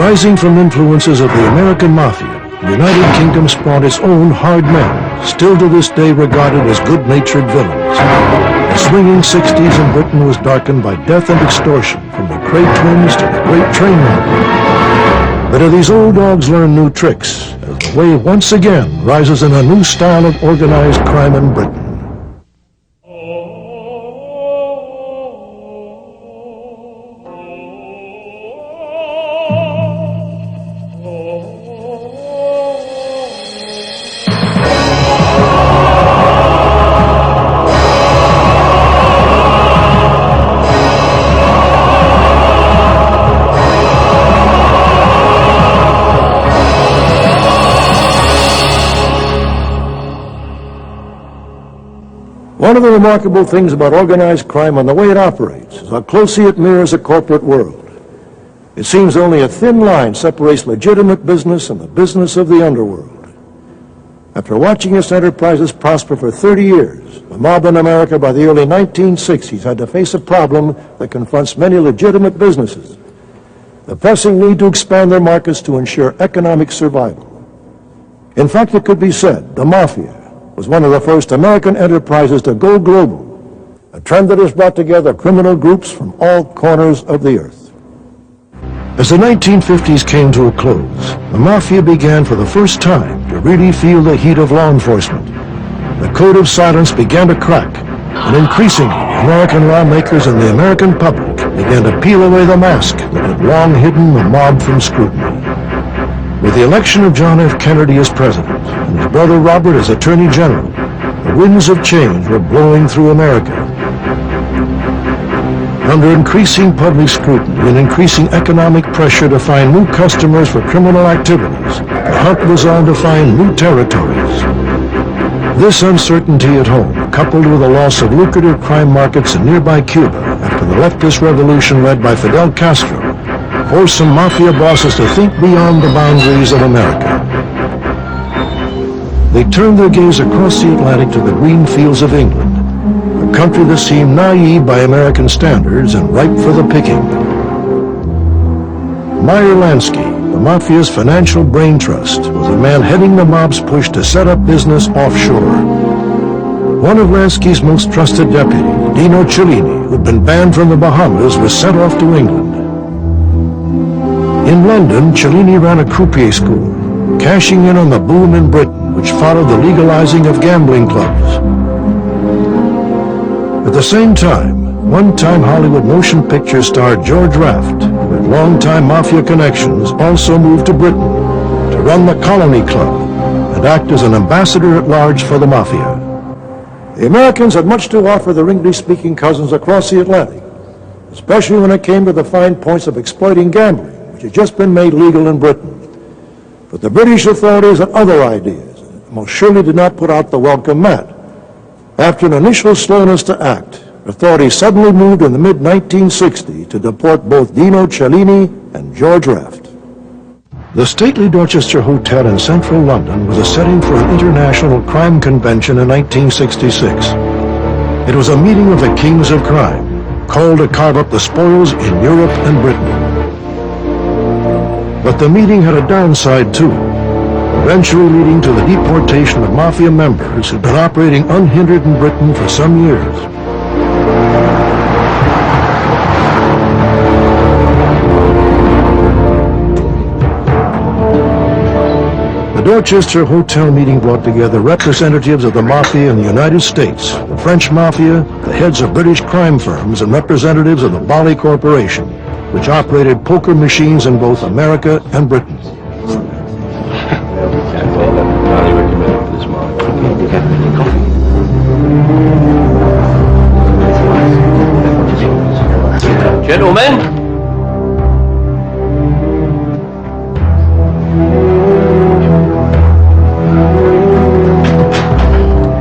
Rising from influences of the American Mafia, the United Kingdom spawned its own hard men, still to this day regarded as good-natured villains. The swinging 60s in Britain was darkened by death and extortion, from the Kray twins to the Great Train Robbery. But these old dogs learn new tricks, as the wave once again rises in a new style of organized crime in Britain. One of the remarkable things about organized crime and the way it operates is how closely it mirrors a corporate world. It seems only a thin line separates legitimate business and the business of the underworld. After watching its enterprises prosper for 30 years, the mob in America by the early 1960s had to face a problem that confronts many legitimate businesses: the pressing need to expand their markets to ensure economic survival. In fact, it could be said the Mafia was one of the first American enterprises to go global, a trend that has brought together criminal groups from all corners of the earth. As the 1950s came to a close, the Mafia began for the first time to really feel the heat of law enforcement. The code of silence began to crack, and increasingly American lawmakers and the American public began to peel away the mask that had long hidden the mob from scrutiny. With the election of John F. Kennedy as president and his brother Robert as Attorney General, the winds of change were blowing through America. Under increasing public scrutiny and increasing economic pressure to find new customers for criminal activities, the hunt was on to find new territories. This uncertainty at home, coupled with the loss of lucrative crime markets in nearby Cuba after the leftist revolution led by Fidel Castro, forced some Mafia bosses to think beyond the boundaries of America. They turned their gaze across the Atlantic to the green fields of England, a country that seemed naive by American standards and ripe for the picking. Meyer Lansky, the Mafia's financial brain trust, was the man heading the mob's push to set up business offshore. One of Lansky's most trusted deputies, Dino Cellini, who had been banned from the Bahamas, was sent off to England. In London, Cellini ran a croupier school, cashing in on the boom in Britain, which followed the legalizing of gambling clubs. At the same time, one-time Hollywood motion picture star George Raft, who had long-time Mafia connections, also moved to Britain to run the Colony Club and act as an ambassador-at-large for the Mafia. The Americans had much to offer the English-speaking cousins across the Atlantic, especially when it came to the fine points of exploiting gambling, which had just been made legal in Britain. But the British authorities had other ideas, and most surely did not put out the welcome mat. After an initial slowness to act, authorities suddenly moved in the mid-1960s to deport both Dino Cellini and George Raft. The stately Dorchester Hotel in central London was a setting for an international crime convention in 1966. It was a meeting of the kings of crime, called to carve up the spoils in Europe and Britain. But the meeting had a downside too, eventually leading to the deportation of Mafia members who'd been operating unhindered in Britain for some years. The Dorchester Hotel meeting brought together representatives of the Mafia in the United States, the French Mafia, the heads of British crime firms, and representatives of the Bally Corporation, which operated poker machines in both America and Britain. Gentlemen,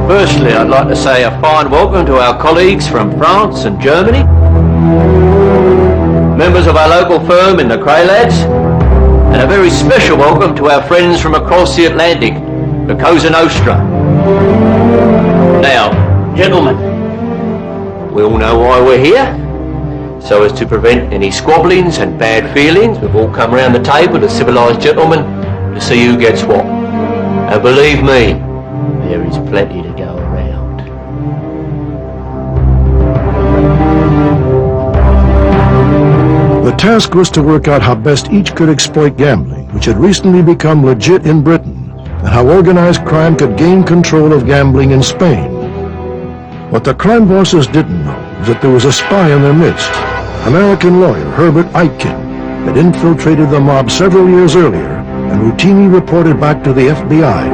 firstly I'd like to say a fine welcome to our colleagues from France and Germany, members of our local firm in the Kray Lads, and a very special welcome to our friends from across the Atlantic, the Cosa Nostra. Now, gentlemen, we all know why we're here. so as to prevent any squabblings and bad feelings. We've all come round the table as civilised gentlemen to see who gets what. And believe me, there is plenty to go around. The task was to work out how best each could exploit gambling, which had recently become legit in Britain, and how organized crime could gain control of gambling in Spain. What the crime bosses didn't know was that there was a spy in their midst. American lawyer Herbert Aitken had infiltrated the mob several years earlier and routinely reported back to the FBI.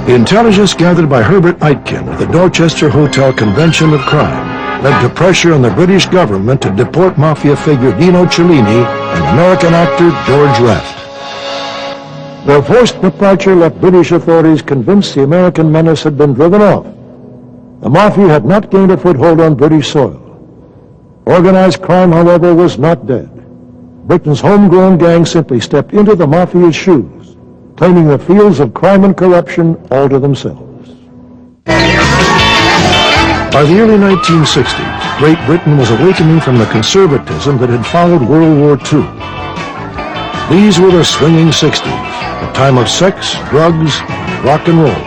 The intelligence gathered by Herbert Aitken at the Dorchester Hotel Convention of Crime led to pressure on the British government to deport mafia figure Dino Cellini and American actor George Raft. Their forced departure left British authorities convinced the American menace had been driven off. The mafia had not gained a foothold on British soil. Organized crime, however, was not dead. Britain's homegrown gang simply stepped into the mafia's shoes, claiming the fields of crime and corruption all to themselves. By the early 1960s, Great Britain was awakening from the conservatism that had followed World War II. These were the swinging 60s, a time of sex, drugs, and rock and roll.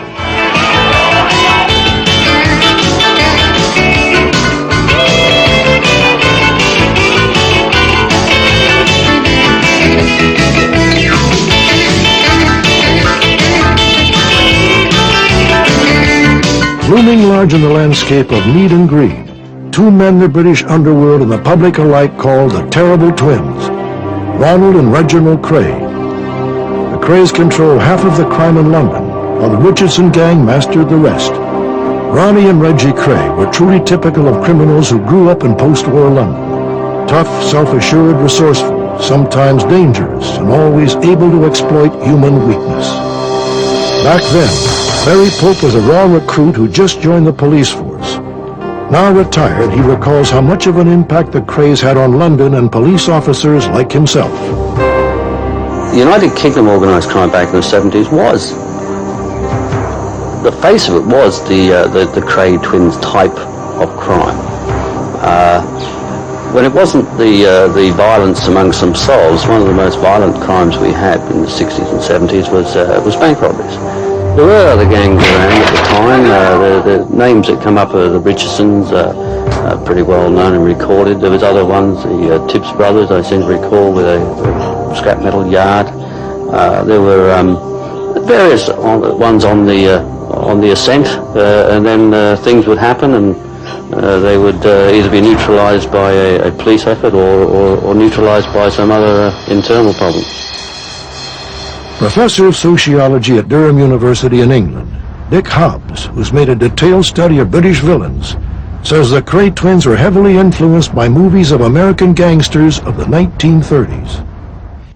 Looming large in the landscape of need and greed, two men the British underworld and the public alike called the Terrible Twins, Ronald and Reginald Kray. The Krays controlled half of the crime in London, while the Richardson gang mastered the rest. Ronnie and Reggie Kray were truly typical of criminals who grew up in post-war London. Tough, self-assured, resourceful, sometimes dangerous, and always able to exploit human weakness. Back then, Larry Pope was a raw recruit who just joined the police force. Now retired, he recalls how much of an impact the Krays had on London and police officers like himself. The United Kingdom organised crime back in the 70s was, the face of it was the Kray twins type of crime. When it wasn't the violence amongst themselves, one of the most violent crimes we had in the 60s and 70s was bank robberies. There were other gangs around at the time. The names that come up are the Richardsons, pretty well known and recorded. There was other ones, the Tibbs brothers, I seem to recall, with a scrap metal yard. There were various ones on the ascent, and then things would happen, and they would either be neutralised by a police effort or neutralised by some other internal problem. Professor of Sociology at Durham University in England, Dick Hobbs, who's made a detailed study of British villains, says the Kray twins were heavily influenced by movies of American gangsters of the 1930s.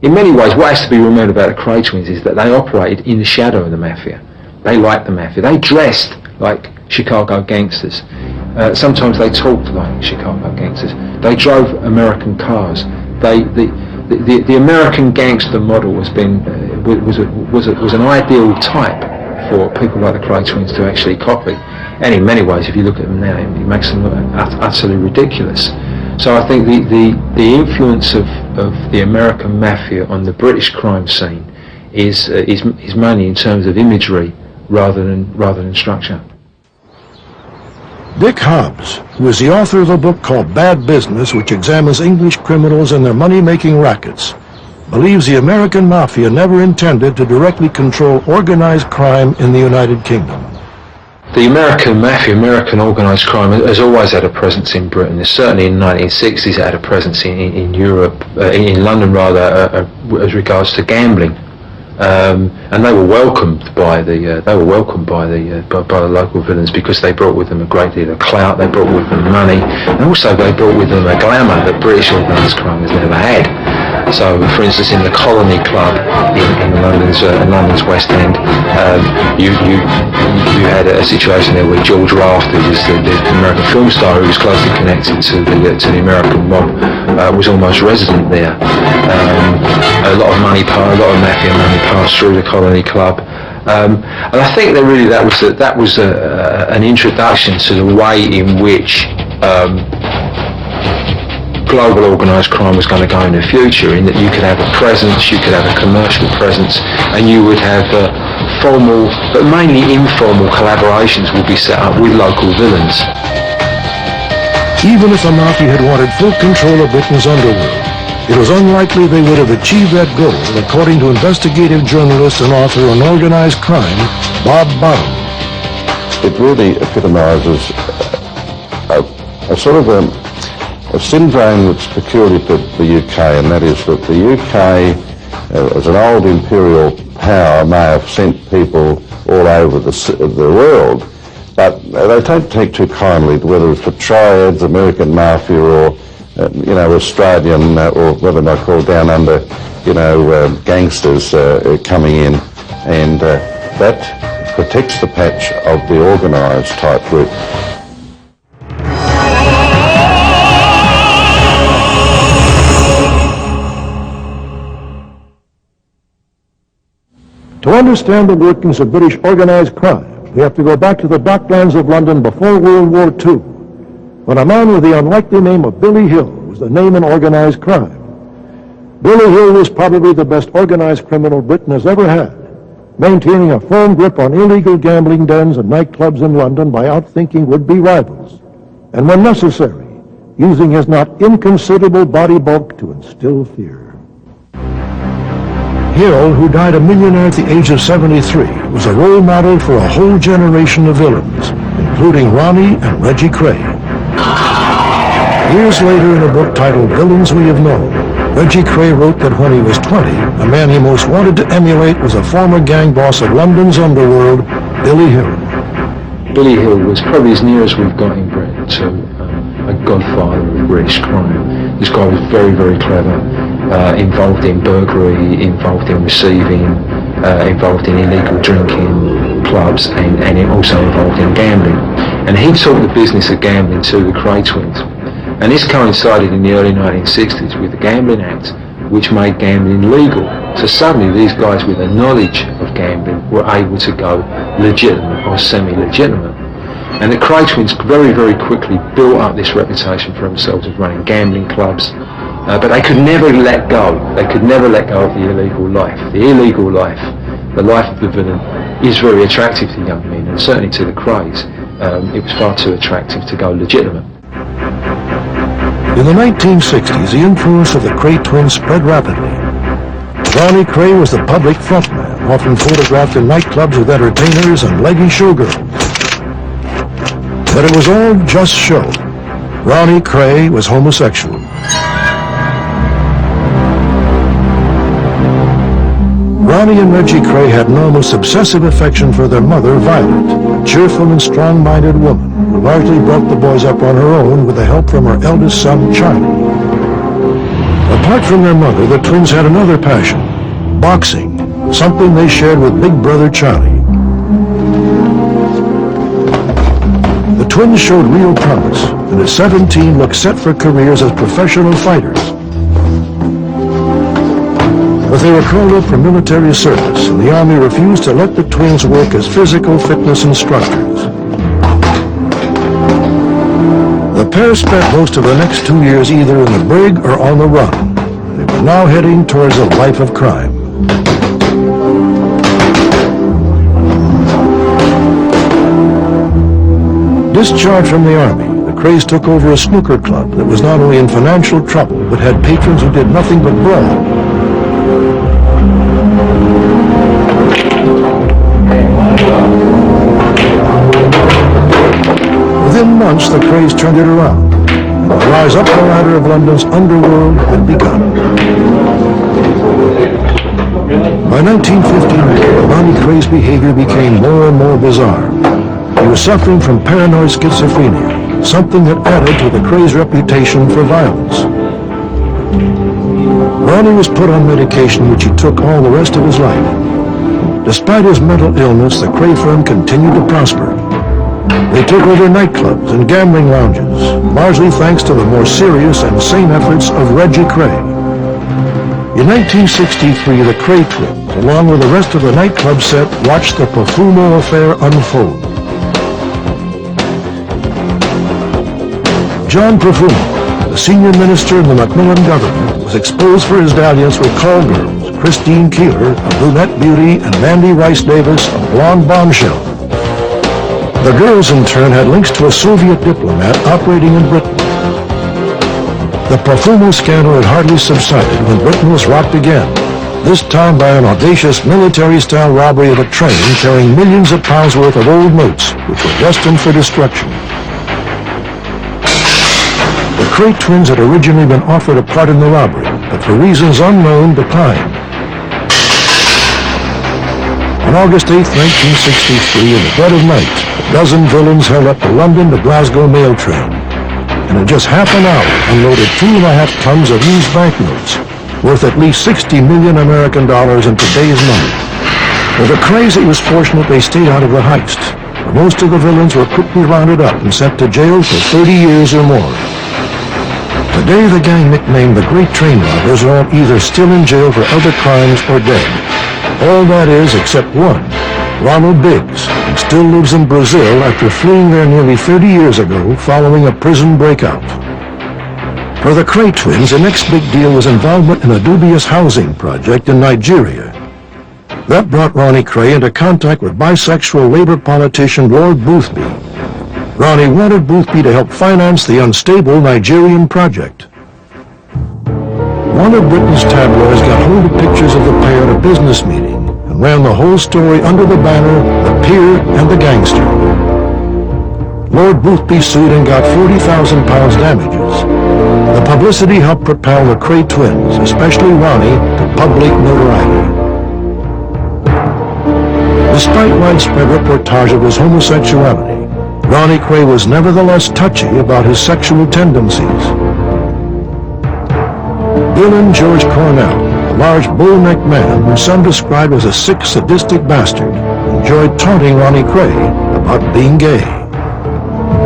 In many ways, what has to be remembered about the Kray twins is that they operated in the shadow of the mafia. They liked the mafia. They dressed like Chicago gangsters. Sometimes they talked like Chicago gangsters. They drove American cars. The American gangster model was an ideal type for people like the Kray twins to actually copy. And in many ways, if you look at them now, it makes them look utterly ridiculous. So I think the influence of the American mafia on the British crime scene is mainly in terms of imagery rather than structure. Dick Hobbs, who is the author of a book called Bad Business, which examines English criminals and their money-making rackets, believes the American mafia never intended to directly control organized crime in the United Kingdom. The American mafia, American organised crime, has always had a presence in Britain. Certainly in the 1960s it had a presence in Europe, in London rather, as regards to gambling. And they were welcomed by the local villains because they brought with them a great deal of clout. They brought with them money, and also they brought with them a glamour that British organised crime has never had. So, for instance, in the Colony Club in London's West End, you had a situation there where George Raft, who was the American film star who was closely connected to the American mob, was almost resident there. A lot of mafia money passed through the Colony Club. And I think that was an introduction to the way in which global organised crime was going to go in the future, in that you could have a presence, you could have a commercial presence, and you would have formal, but mainly informal collaborations would be set up with local villains. Even if the Mafia had wanted full control of Britain's underworld, it was unlikely they would have achieved that goal, according to investigative journalist and author on organised crime, Bob Bottom. It really epitomises a sort of a syndrome that's peculiar to the UK, and that is that the UK, as an old imperial power, may have sent people all over the world, but they don't take too kindly to whether it's the triads, American Mafia, or Australian, or what they might call down under, gangsters coming in, and that protects the patch of the organised type group. To understand the workings of British organised crime, we have to go back to the docklands of London before World War II, when a man with the unlikely name of Billy Hill was the name in organised crime. Billy Hill was probably the best organised criminal Britain has ever had, maintaining a firm grip on illegal gambling dens and nightclubs in London by outthinking would-be rivals, and when necessary, using his not inconsiderable body bulk to instill fear. Hill, who died a millionaire at the age of 73, was a role model for a whole generation of villains, including Ronnie and Reggie Kray. Years later, in a book titled Villains We Have Known, Reggie Kray wrote that when he was 20, the man he most wanted to emulate was a former gang boss of London's underworld, Billy Hill. Billy Hill was probably as near as we've got in Britain to a godfather of British crime. This guy was very, very clever, involved in burglary, involved in receiving, involved in illegal drinking clubs, and also involved in gambling. And he taught the business of gambling to the Kray twins. And this coincided in the early 1960s with the Gambling Act, which made gambling legal. So suddenly these guys with a knowledge of gambling were able to go legitimate or semi-legitimate. And the Kray twins very, very quickly built up this reputation for themselves of running gambling clubs, but they could never let go. They could never let go of the illegal life. The illegal life, the life of the villain, is very attractive to young men, and certainly to the Krays. It was far too attractive to go legitimate. In the 1960s, the influence of the Kray twins spread rapidly. Ronnie Kray was the public frontman, often photographed in nightclubs with entertainers and leggy showgirls. But it was all just show. Ronnie Kray was homosexual. Ronnie and Reggie Kray had an almost obsessive affection for their mother, Violet, a cheerful and strong-minded woman who largely brought the boys up on her own with the help from her eldest son, Charlie. Apart from their mother, the twins had another passion, boxing, something they shared with big brother Charlie. The twins showed real promise, and at 17 looked set for careers as professional fighters. But they were called up for military service, and the Army refused to let the twins work as physical fitness instructors. The pair spent most of the next 2 years either in the brig or on the run. They were now heading towards a life of crime. Discharged from the Army, the Krays took over a snooker club that was not only in financial trouble, but had patrons who did nothing but brawl. Within months, the Krays turned it around, and the rise up the ladder of London's underworld had begun. By 1959, Ronnie Kray's behavior became more and more bizarre. He was suffering from paranoid schizophrenia, something that added to the Krays' reputation for violence. Ronnie was put on medication which he took all the rest of his life. Despite his mental illness, the Kray firm continued to prosper. They took over nightclubs and gambling lounges, largely thanks to the more serious and sane efforts of Reggie Kray. In 1963, the Kray twins, along with the rest of the nightclub set, watched the Profumo affair unfold. John Profumo, the senior minister in the Macmillan government, was exposed for his dalliance with call girls, Christine Keeler, a brunette beauty, and Mandy Rice Davis, a blonde bombshell. The girls, in turn, had links to a Soviet diplomat operating in Britain. The Profumo scandal had hardly subsided when Britain was rocked again, this time by an audacious military-style robbery of a train carrying millions of pounds worth of old notes, which were destined for destruction. The Cray twins had originally been offered a part in the robbery, but for reasons unknown, declined. On August 8, 1963, in the dead of night, a dozen villains held up the London to Glasgow mail train, and in just half an hour unloaded 2.5 tons of used banknotes, worth at least 60 million American dollars in today's money. For the Crays, it was fortunate they stayed out of the heist, for most of the villains were quickly rounded up and sent to jail for 30 years or more. Today, the gang nicknamed the Great Train Robbers are all either still in jail for other crimes or dead. All that is, except one, Ronald Biggs, who still lives in Brazil after fleeing there nearly 30 years ago following a prison breakout. For the Cray twins, the next big deal was involvement in a dubious housing project in Nigeria. That brought Ronnie Cray into contact with bisexual labor politician Lord Boothby. Ronnie wanted Boothby to help finance the unstable Nigerian project. One of Britain's tabloids got hold of pictures of the pair at a business meeting and ran the whole story under the banner, The Peer and the Gangster. Lord Boothby sued and got £40,000 damages. The publicity helped propel the Cray twins, especially Ronnie, to public notoriety. Despite widespread reportage of his homosexuality, Ronnie Cray was nevertheless touchy about his sexual tendencies. Villain George Cornell, a large bull-necked man whom some described as a sick, sadistic bastard, enjoyed taunting Ronnie Cray about being gay.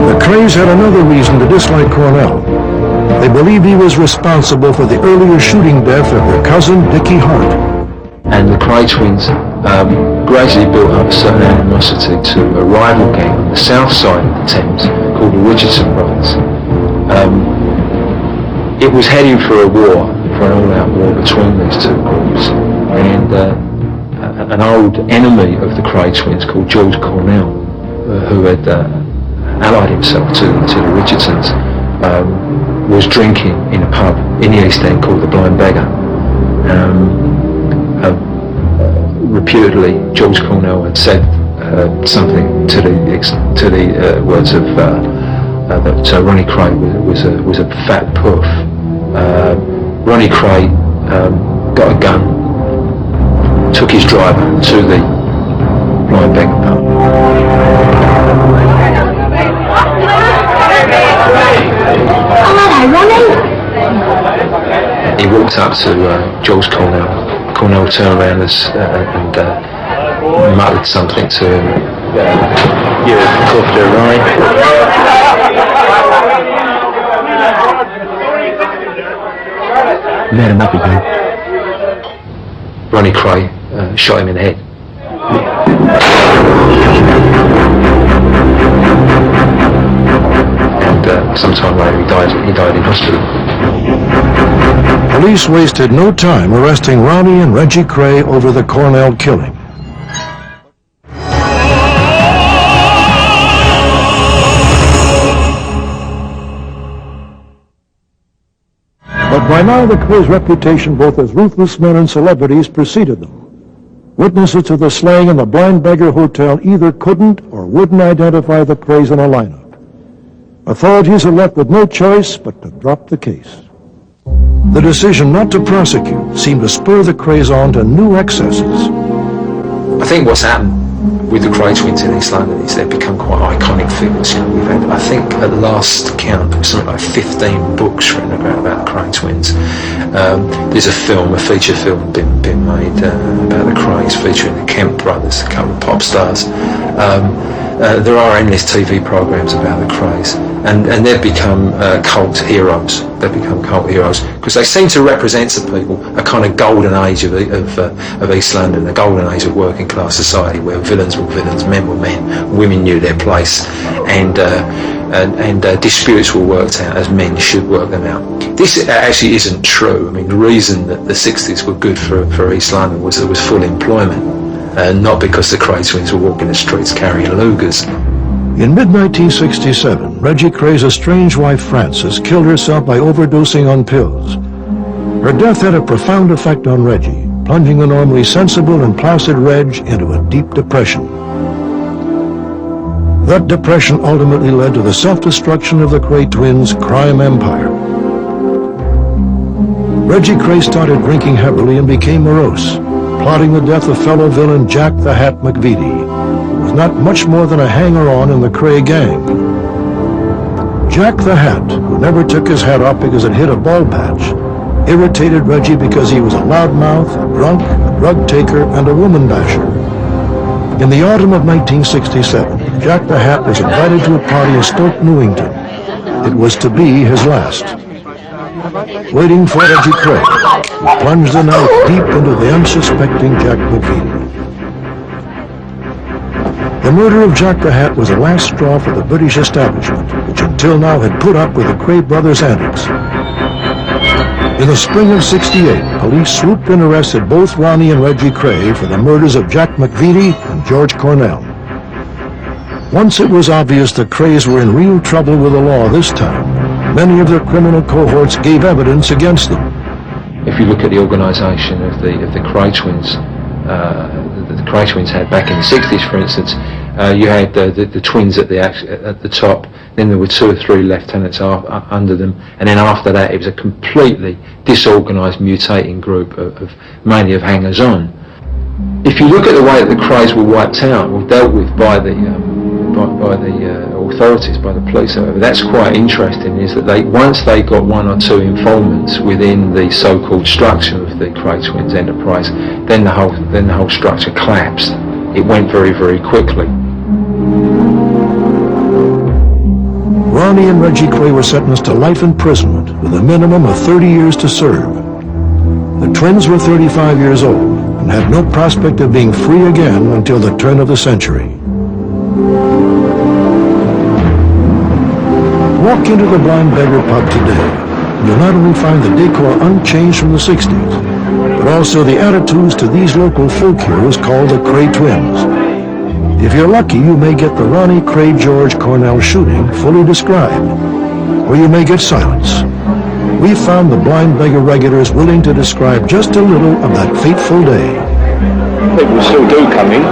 The Crays had another reason to dislike Cornell. They believed he was responsible for the earlier shooting death of their cousin Dickie Hart. And the Cray twins gradually built up a certain animosity to a rival gang on the south side of the Thames called the Richardson Brothers. It was heading for a war, for an all-out war between these two groups, and an old enemy of the Cray twins called George Cornell, who had allied himself to the Richardsons, was drinking in a pub in the East End called the Blind Beggar. Reputedly, George Cornell had said something to the words of that Ronnie Cray was a fat puff. Ronnie Cray got a gun, took his driver to the Blind Beggar pub. Hello, Ronnie. He walked up to George Cornell. Cornell turned around and muttered something to him. You're a cofter, Ronnie. You had enough again. Ronnie Cray shot him in the head. And sometime later he died in hospital. Police wasted no time arresting Ronnie and Reggie Cray over the Cornell killing. But by now the Crays' reputation both as ruthless men and celebrities preceded them. Witnesses to the slaying in the Blind Beggar Hotel either couldn't or wouldn't identify the Crays in a lineup. Authorities are left with no choice but to drop the case. The decision not to prosecute seemed to spur the Crays on to new excesses. I think what's happened with the Cray twins in East London is they've become quite iconic figures. You know, we've had, I think at last count, something like 15 books written about the Cray twins. There's a feature film been made about the Crays featuring the Kemp brothers, a couple of pop stars. there are endless TV programs about the Krays, and they've become cult heroes. They've become cult heroes because they seem to represent to people a kind of golden age of East London, a golden age of working class society where villains were villains, men were men, women knew their place, and disputes were worked out as men should work them out. This actually isn't true. I mean, the reason that the 60s were good for East London was there was full employment, not because the Kray twins were walking the streets carrying Lugers. In mid-1967, Reggie Kray's estranged wife Frances killed herself by overdosing on pills. Her death had a profound effect on Reggie, plunging the normally sensible and placid Reg into a deep depression. That depression ultimately led to the self-destruction of the Kray twins' crime empire. Reggie Kray started drinking heavily and became morose, plotting the death of fellow villain Jack the Hat McVitie, who was not much more than a hanger-on in the Kray gang. Jack the Hat, who never took his hat off because it hit a bald patch, irritated Reggie because he was a loudmouth, a drunk, a drug taker, and a woman basher. In the autumn of 1967, Jack the Hat was invited to a party in Stoke Newington. It was to be his last. Waiting for Reggie Kray, he plunged the knife deep into the unsuspecting Jack McVitie. The murder of Jack the Hat was the last straw for the British establishment, which until now had put up with the Kray brothers' antics. In the spring of '68, police swooped and arrested both Ronnie and Reggie Kray for the murders of Jack McVitie and George Cornell. Once it was obvious the Krays were in real trouble with the law this time, many of their criminal cohorts gave evidence against them. If you look at the organisation of the Kray twins, the Kray twins had back in the 60s, for instance, you had the twins at the top, then there were 2 or 3 lieutenants under them, and then after that it was a completely disorganised, mutating group of mainly of hangers-on. If you look at the way that the Krays were wiped out or dealt with by the authorities, by the police, however, that's quite interesting, is that once they got 1 or 2 informants within the so-called structure of the Kray twins enterprise, then the whole structure collapsed. It went very, very quickly. Ronnie and Reggie Kray were sentenced to life imprisonment with a minimum of 30 years to serve. The twins were 35 years old and had no prospect of being free again until the turn of the century. Walk into the Blind Beggar pub today, and you'll not only find the decor unchanged from the 60s, but also the attitudes to these local folk heroes called the Kray twins. If you're lucky, you may get the Ronnie Kray George Cornell shooting fully described, or you may get silence. We found the Blind Beggar regulars willing to describe just a little of that fateful day. People still do come in,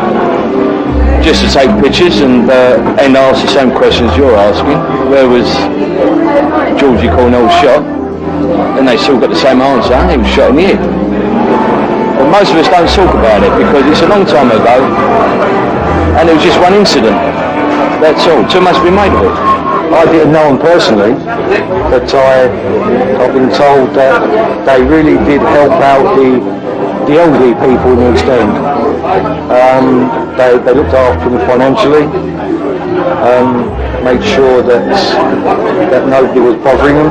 just to take pictures and ask the same questions you're asking. Where was Georgie Cornell shot? And they still got the same answer. He was shot in the head. But most of us don't talk about it because it's a long time ago and it was just one incident. That's all. Too much been made of it. I didn't know them personally, but I've been told that they really did help out the elderly people in the East End. They looked after them financially, made sure that nobody was bothering them.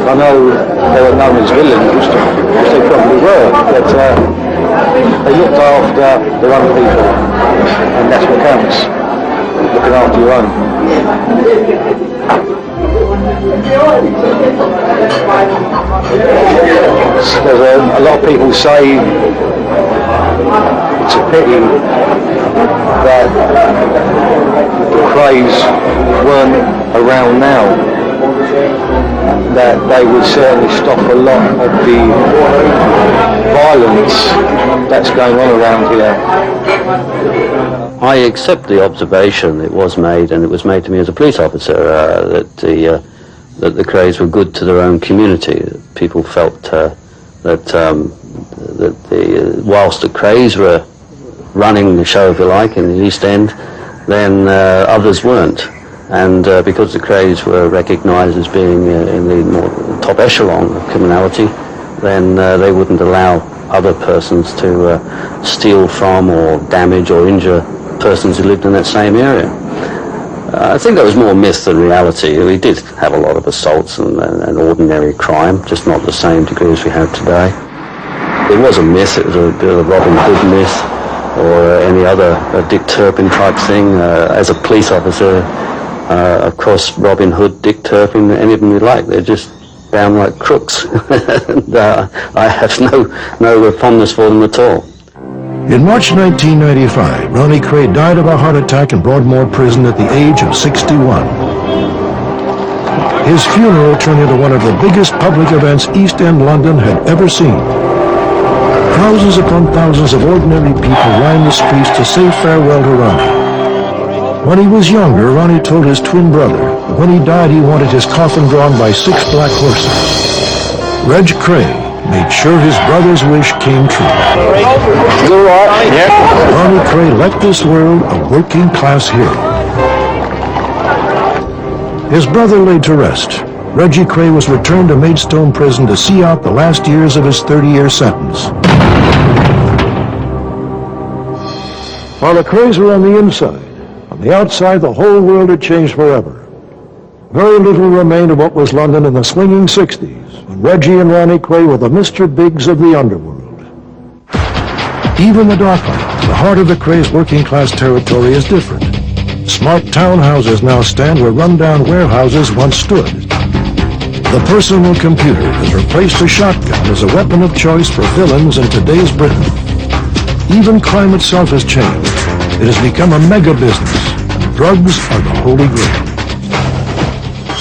I know they were known as villains, which they probably were, but they looked after their own people, and that's what counts, looking after your own. There's a lot of people say it's a pity that the Krays weren't around now, that they would certainly stop a lot of the violence that's going on around here. I accept the observation that was made, and it was made to me as a police officer, that the Krays were good to their own community. People felt that whilst the Krays were running the show, if you like, in the East End, then others weren't. And because the Krays were recognised as being in the more top echelon of criminality, then they wouldn't allow other persons to steal from or damage or injure persons who lived in that same area. I think that was more myth than reality. We did have a lot of assaults and ordinary crime, just not the same degree as we have today. It was a myth. It was a bit of a Robin Hood myth, or any other Dick Turpin type thing. As a police officer, of course, Robin Hood, Dick Turpin, any of them you like, they're just downright crooks. And, I have no fondness for them at all. In March 1995, Ronnie Kray died of a heart attack in Broadmoor Prison at the age of 61. His funeral turned into one of the biggest public events East End London had ever seen. Thousands upon thousands of ordinary people lined the streets to say farewell to Ronnie. When he was younger, Ronnie told his twin brother that when he died he wanted his coffin drawn by 6 black horses. Reg Kray made sure his brother's wish came true. Ronnie Kray left this world a working-class hero. His brother laid to rest. Reggie Kray was returned to Maidstone Prison to see out the last years of his 30-year sentence. While the Krays were on the inside, on the outside the whole world had changed forever. Very little remained of what was London in the swinging 60s, when Reggie and Ronnie Kray were the Mr. Biggs of the underworld. Even the Docklands, the heart of the Krays' working-class territory, is different. Smart townhouses now stand where rundown warehouses once stood. The personal computer has replaced a shotgun as a weapon of choice for villains in today's Britain. Even crime itself has changed. It has become a mega business, and drugs are the holy grail.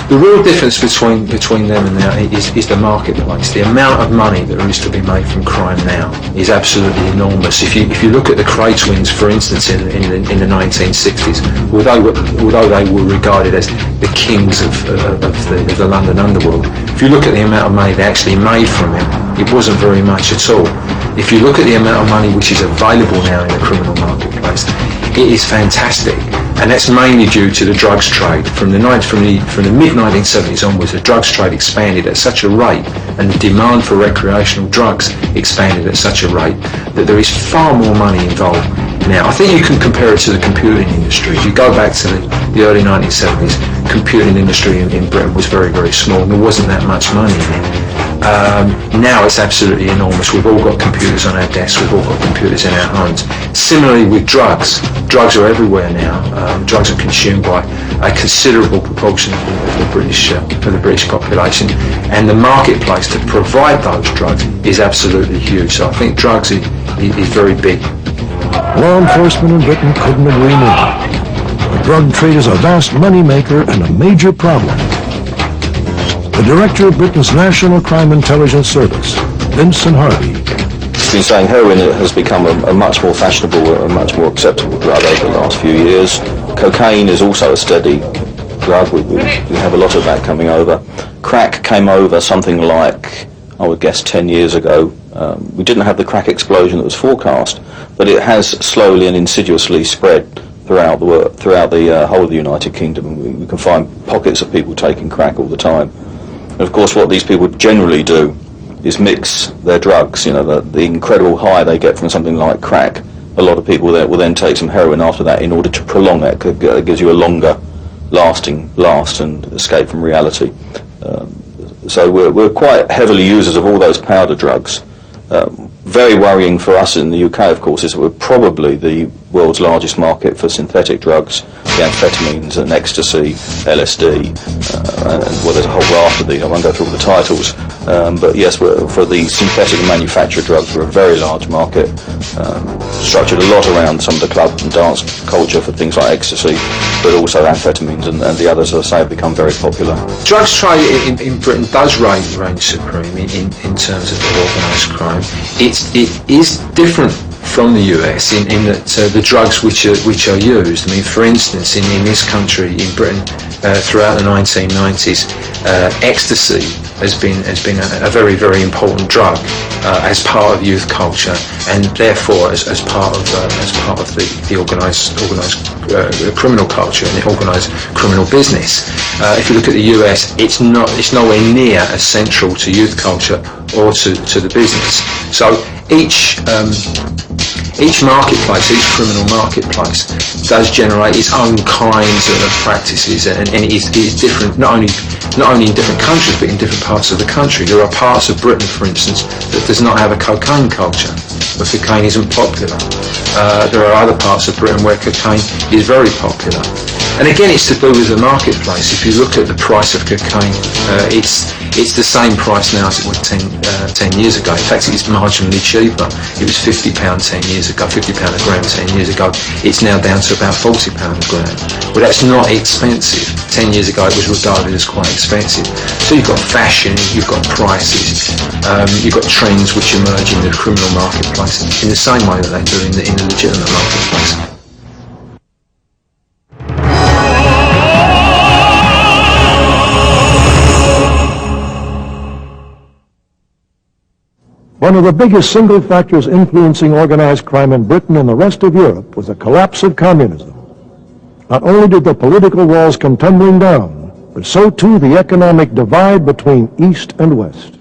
The real difference between them and now is the marketplace. The amount of money that is to be made from crime now is absolutely enormous. If you look at the Kray twins, for instance, in the 1960s, although they were regarded as the kings of the London underworld, if you look at the amount of money they actually made from it wasn't very much at all. If you look at the amount of money which is available now in the criminal marketplace, it is fantastic. And that's mainly due to the drugs trade. From the mid-1970s onwards, the drugs trade expanded at such a rate, and the demand for recreational drugs expanded at such a rate, that there is far more money involved now. I think you can compare it to the computing industry. If you go back to the early 1970s, computing industry in Britain was very, very small, and there wasn't that much money in it. Now it's absolutely enormous. We've all got computers on our desks, we've all got computers in our homes. Similarly with drugs. Drugs are everywhere now. Drugs are consumed by a considerable proportion of the British population, and the marketplace to provide those drugs is absolutely huge. So I think drugs is very big. Law enforcement in Britain couldn't agree more. The drug trade is a vast moneymaker and a major problem. The director of Britain's National Crime Intelligence Service, Vincent Harvey, has been saying heroin has become a much more fashionable, a much more acceptable drug over the last few years. Cocaine is also a steady drug. We have a lot of that coming over. Crack came over something like, I would guess, 10 years ago. We didn't have the crack explosion that was forecast, but it has slowly and insidiously spread throughout the whole of the United Kingdom. We can find pockets of people taking crack all the time. And of course, what these people generally do is mix their drugs. You know, the incredible high they get from something like crack. A lot of people there will then take some heroin after that in order to prolong it. It gives you a longer lasting blast and escape from reality. So we're quite heavily users of all those powder drugs. Very worrying for us in the UK, of course, is that we're probably the world's largest market for synthetic drugs, the amphetamines and ecstasy, LSD, and well, there's a whole raft of these. I won't go through all the titles, but yes, for the synthetic and manufactured drugs, we're a very large market, structured a lot around some of the club and dance culture for things like ecstasy, but also amphetamines and the others, as I say, have become very popular. Drugs trade in Britain does reign supreme in terms of organised crime. It is different from the US in that the drugs which are used. I mean, for instance, in this country, in Britain, throughout the 1990s, ecstasy has been a very, very important drug as part of youth culture, and therefore as part of the organised criminal culture and the organised criminal business. If you look at the US, it's nowhere near as central to youth culture or to the business. So each marketplace, each criminal marketplace, does generate its own kinds of practices, and it is different not only in different countries but in different parts of the country. There are parts of Britain, for instance, that does not have a cocaine culture, where cocaine isn't popular. There are other parts of Britain where cocaine is very popular. And again, it's to do with the marketplace. If you look at the price of cocaine, it's the same price now as it was 10 years ago. In fact, it's marginally cheaper. It was £50 10 years ago, £50 a gram 10 years ago. It's now down to about £40 a gram. Well, that's not expensive. 10 years ago, it was regarded as quite expensive. So you've got fashion, you've got prices, you've got trends which emerge in the criminal marketplace in the same way that they do in the legitimate marketplace. One of the biggest single factors influencing organized crime in Britain and the rest of Europe was the collapse of communism. Not only did the political walls come tumbling down, but so too the economic divide between East and West.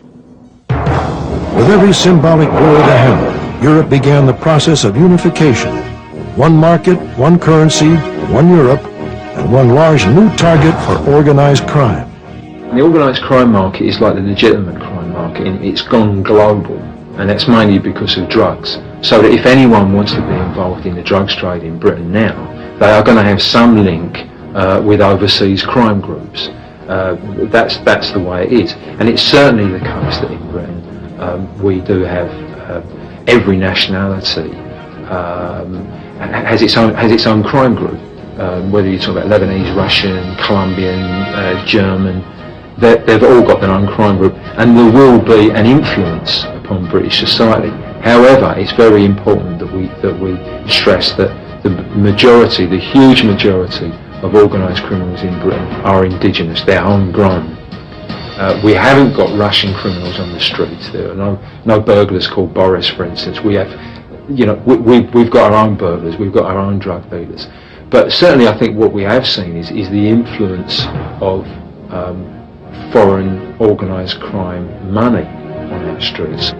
With every symbolic blow of the hammer, Europe began the process of unification. One market, one currency, one Europe, and one large new target for organized crime. The organised crime market is like the legitimate crime market. It's gone global, and that's mainly because of drugs. So that if anyone wants to be involved in the drugs trade in Britain now, they are going to have some link with overseas crime groups. That's the way it is. And it's certainly the case that in Britain we do have every nationality has its own crime group. Whether you talk about Lebanese, Russian, Colombian, German, they've all got their own crime group, and there will be an influence upon British society. However, it's very important that we stress that the majority, the huge majority of organised criminals in Britain are indigenous. They're homegrown. We haven't got Russian criminals on the streets. There are no burglars called Boris, for instance. We have, we've got our own burglars. We've got our own drug dealers. But certainly, I think what we have seen is the influence of foreign organised crime money on our streets.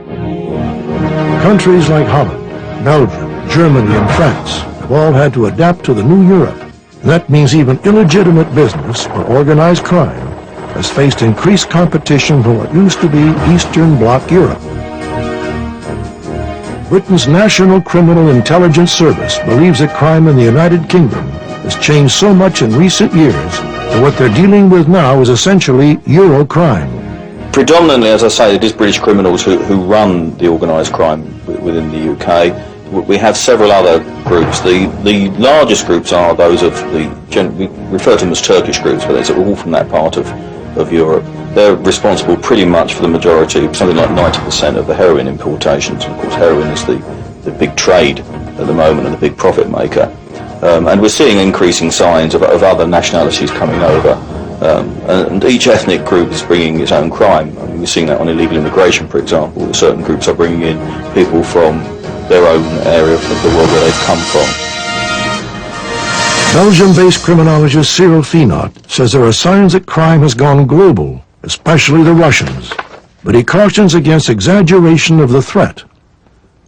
Countries like Holland, Belgium, Germany, and France have all had to adapt to the new Europe. And that means even illegitimate business or organized crime has faced increased competition from what used to be Eastern Bloc Europe. Britain's National Criminal Intelligence Service believes that crime in the United Kingdom has changed so much in recent years that what they're dealing with now is essentially Euro crime. Predominantly, as I say, it is British criminals who run the organised crime within the UK. We have several other groups. The largest groups are those of we refer to them as Turkish groups, but they're all from that part of Europe. They're responsible pretty much for the majority, something like 90% of the heroin importations. Of course, heroin is the big trade at the moment and the big profit maker. And we're seeing increasing signs of other nationalities coming over. And each ethnic group is bringing its own crime. I mean, we're seeing that on illegal immigration, for example. Certain groups are bringing in people from their own area of the world where they've come from. Belgium-based criminologist Cyril Finot says there are signs that crime has gone global, especially the Russians. But he cautions against exaggeration of the threat.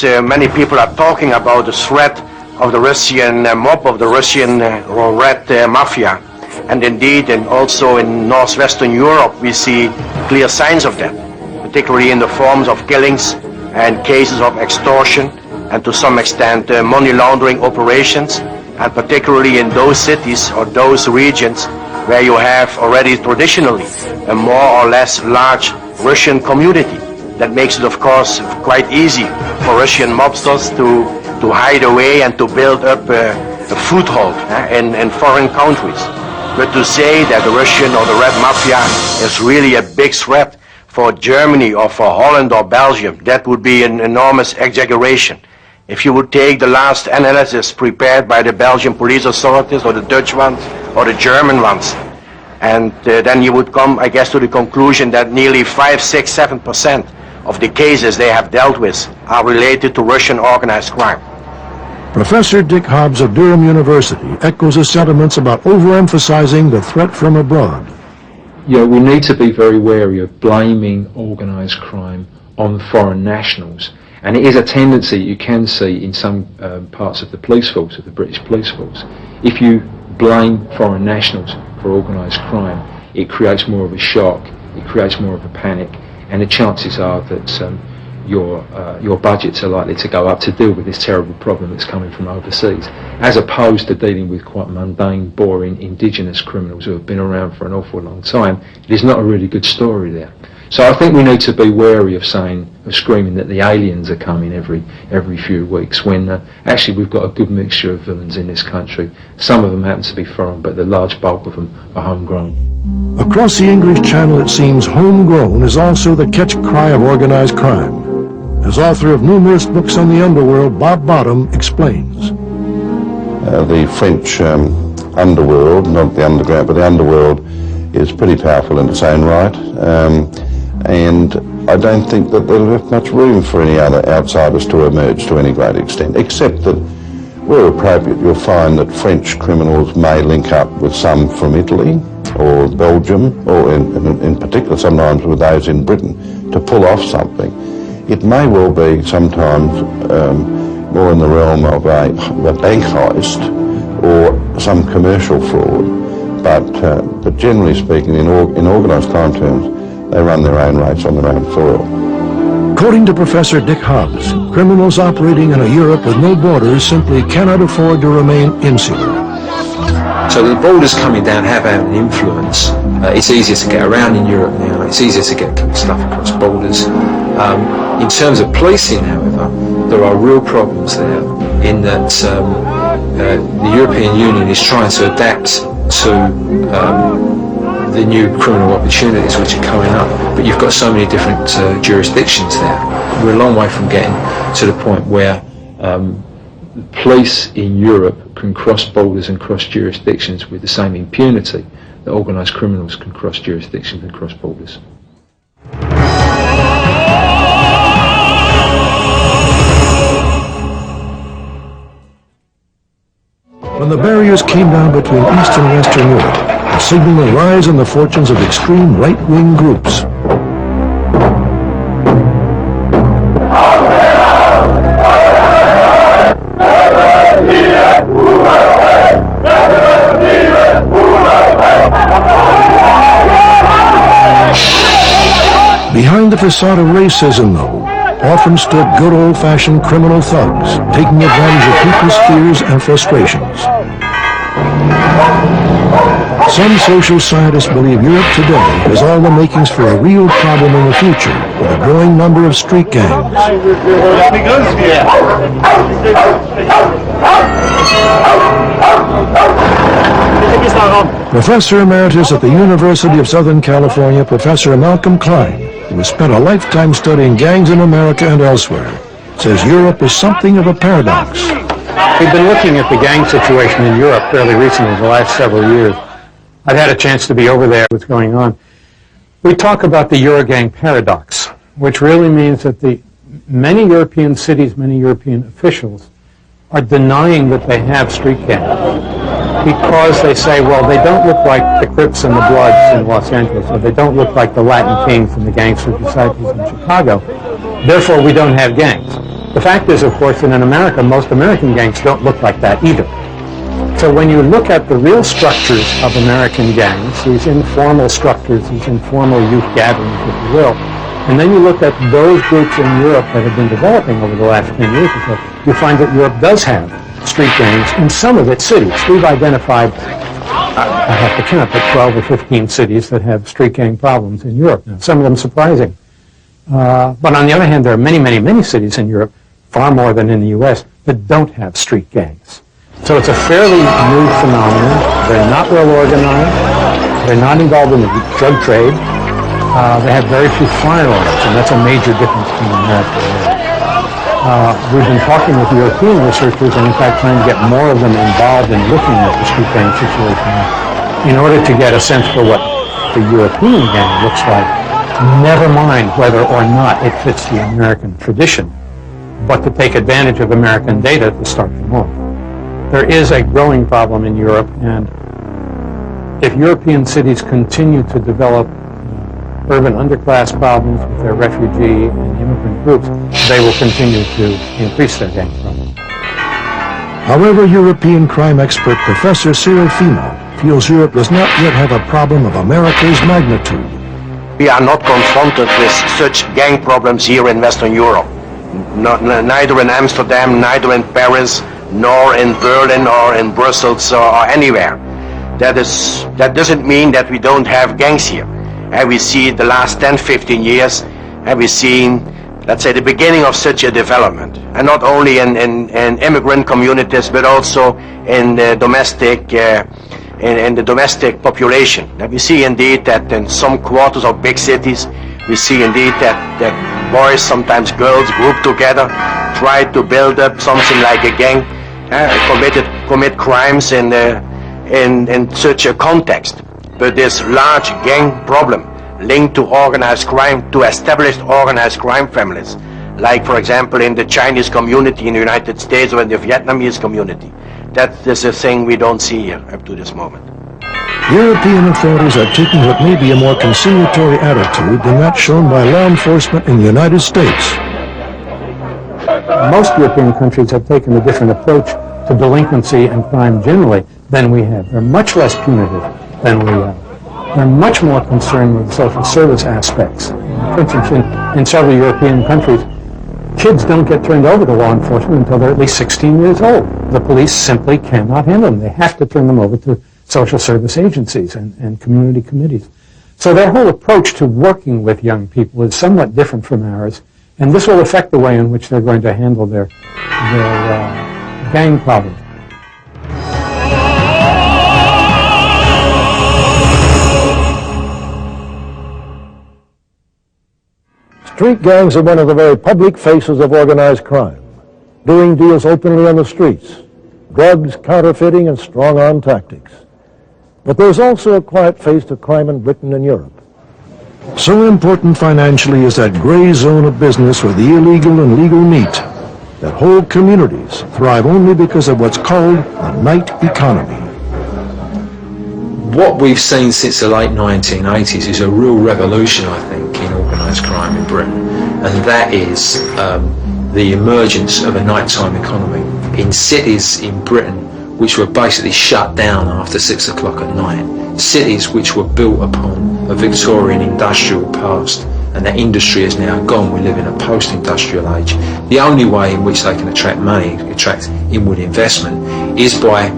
Many people are talking about the threat of the Russian mob, of the Russian red mafia. And indeed, and also in northwestern Europe, we see clear signs of that, particularly in the forms of killings and cases of extortion, and to some extent money laundering operations, and particularly in those cities or those regions where you have already traditionally a more or less large Russian community. That makes it, of course, quite easy for Russian mobsters to hide away and to build up a foothold in foreign countries. But to say that the Russian or the Red Mafia is really a big threat for Germany or for Holland or Belgium, that would be an enormous exaggeration. If you would take the last analysis prepared by the Belgian police authorities or the Dutch ones or the German ones, and then you would come, I guess, to the conclusion that nearly 5, 6, 7% of the cases they have dealt with are related to Russian organized crime. Professor Dick Hobbs of Durham University echoes the sentiments about overemphasizing the threat from abroad. We need to be very wary of blaming organised crime on foreign nationals. And it is a tendency you can see in some parts of the police force, of the British police force. If you blame foreign nationals for organised crime, it creates more of a shock, it creates more of a panic, and the chances are that your budgets are likely to go up to deal with this terrible problem that's coming from overseas, as opposed to dealing with quite mundane, boring, indigenous criminals who have been around for an awful long time. It is not a really good story there. So I think we need to be wary of screaming that the aliens are coming every few weeks, when actually we've got a good mixture of villains in this country. Some of them happen to be foreign, but the large bulk of them are homegrown. Across the English Channel, it seems homegrown is also the catch cry of organized crime. As author of numerous books on the underworld, Bob Bottom explains. The French underworld, not the underground, but the underworld, is pretty powerful in its own right. And I don't think that there'll be much room for any other outsiders to emerge to any great extent, except that where appropriate you'll find that French criminals may link up with some from Italy or Belgium, or in particular sometimes with those in Britain, to pull off something. It may well be sometimes more in the realm of a bank heist or some commercial fraud, but generally speaking, in organised crime terms, they run their own race on their own soil. According to Professor Dick Hobbs, criminals operating in a Europe with no borders simply cannot afford to remain insular. So the borders coming down have had an influence. It's easier to get around in Europe now. It's easier to get stuff across borders. In terms of policing, however, there are real problems there in that the European Union is trying to adapt to the new criminal opportunities which are coming up, but you've got so many different jurisdictions there. We're a long way from getting to the point where police in Europe can cross borders and cross jurisdictions with the same impunity that organised criminals can cross jurisdictions and cross borders. When the barriers came down between East and Western Europe, it signaled the rise in the fortunes of extreme right-wing groups. Behind the facade of racism, though, often stood good old-fashioned criminal thugs, taking advantage of people's fears and frustrations. Some social scientists believe Europe today has all the makings for a real problem in the future, with a growing number of street gangs. Professor Emeritus at the University of Southern California, Professor Malcolm Klein, who has spent a lifetime studying gangs in America and elsewhere, says Europe is something of a paradox. We've been looking at the gang situation in Europe fairly recently, the last several years. I've had a chance to be over there, what's going on. We talk about the Eurogang paradox, which really means that many European cities, many European officials are denying that they have street gangs because they say, well, they don't look like the Crips and the Bloods in Los Angeles, or they don't look like the Latin Kings and the Gangster Disciples in Chicago. Therefore, we don't have gangs. The fact is, of course, that in America, most American gangs don't look like that either. So when you look at the real structures of American gangs, these informal structures, these informal youth gatherings, if you will, and then you look at those groups in Europe that have been developing over the last 10 years or so, you find that Europe does have street gangs in some of its cities. We've identified, I have to count, but 12 or 15 cities that have street gang problems in Europe. Now, some of them surprising. But on the other hand, there are many, many, many cities in Europe, far more than in the U.S., that don't have street gangs. So it's a fairly new phenomenon. They're not well organized. They're not involved in the drug trade. They have very few firearms, and that's a major difference between America and Europe. We've been talking with European researchers and in fact trying to get more of them involved in looking at the street gang situation in order to get a sense for what the European gang looks like, never mind whether or not it fits the American tradition, but to take advantage of American data to start them off. There is a growing problem in Europe, and if European cities continue to develop urban underclass problems, with their refugee and immigrant groups, they will continue to increase their gang crime. However, European crime expert Professor Cyril Fina feels Europe does not yet have a problem of America's magnitude. We are not confronted with such gang problems here in Western Europe. Neither in Amsterdam, neither in Paris, nor in Berlin or in Brussels or anywhere. That doesn't mean that we don't have gangs here. And we see the last 10, 15 years, and we've seen, let's say, the beginning of such a development. And not only in immigrant communities, but also in the domestic in the domestic population. And we see indeed that in some quarters of big cities, we see indeed that boys, sometimes girls, group together, try to build up something like a gang, commit crimes in such a context. But this large gang problem linked to organized crime, to established organized crime families, like for example in the Chinese community in the United States or in the Vietnamese community, that is a thing we don't see here up to this moment. European authorities are taking what may be a more conciliatory attitude than that shown by law enforcement in the United States. Most European countries have taken a different approach to delinquency and crime generally than we have. They're much less punitive than we are. They're much more concerned with social service aspects. For instance, in several European countries, kids don't get turned over to law enforcement until they're at least 16 years old. The police simply cannot handle them. They have to turn them over to social service agencies and community committees. So their whole approach to working with young people is somewhat different from ours, and this will affect the way in which they're going to handle their gang problems. Street gangs are one of the very public faces of organized crime, doing deals openly on the streets, drugs, counterfeiting, and strong-arm tactics. But there's also a quiet face to crime in Britain and Europe. So important financially is that gray zone of business where the illegal and legal meet, that whole communities thrive only because of what's called the night economy. What we've seen since the late 1980s is a real revolution, I think, in organised crime in Britain, and that is the emergence of a nighttime economy. In cities in Britain which were basically shut down after 6 o'clock at night, cities which were built upon a Victorian industrial past, and that industry is now gone. We live in a post-industrial age. The only way in which they can attract money, attract inward investment, is by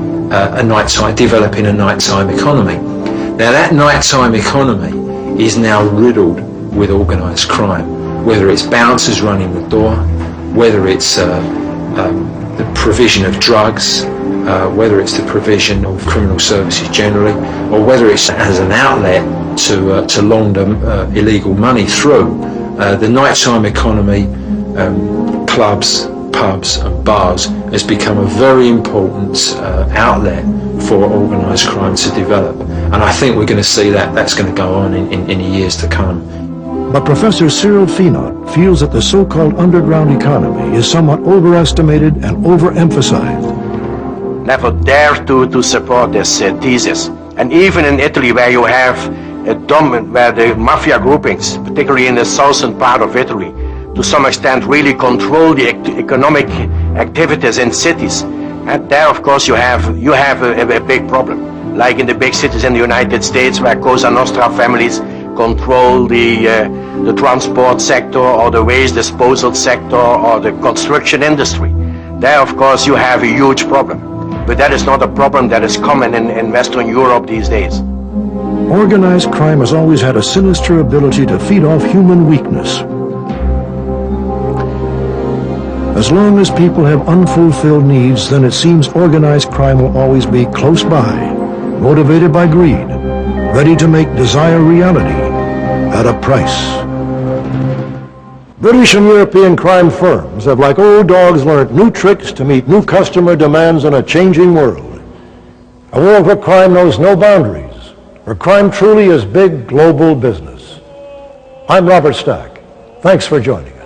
developing a nighttime economy. Now that nighttime economy is now riddled with organised crime, whether it's bouncers running the door, whether it's the provision of drugs, whether it's the provision of criminal services generally, or whether it's as an outlet to launder illegal money through. The nighttime economy, clubs, pubs and bars has become a very important outlet for organised crime to develop. And I think we're going to see that's going to go on in the years to come. But Professor Cyril Fina feels that the so-called underground economy is somewhat overestimated and overemphasized. Never dare to support this thesis. And even in Italy, where you have where the mafia groupings, particularly in the southern part of Italy, to some extent really control the economic activities in cities, and there of course you have a big problem. Like in the big cities in the United States, where Cosa Nostra families control the transport sector or the waste disposal sector or the construction industry. There of course you have a huge problem. But that is not a problem that is common in Western Europe these days. Organized crime has always had a sinister ability to feed off human weakness. As long as people have unfulfilled needs, then it seems organized crime will always be close by, motivated by greed, ready to make desire reality at a price. British and European crime firms have, like old dogs, learned new tricks to meet new customer demands in a changing world. A world where crime knows no boundaries, where crime truly is big global business. I'm Robert Stack. Thanks for joining us.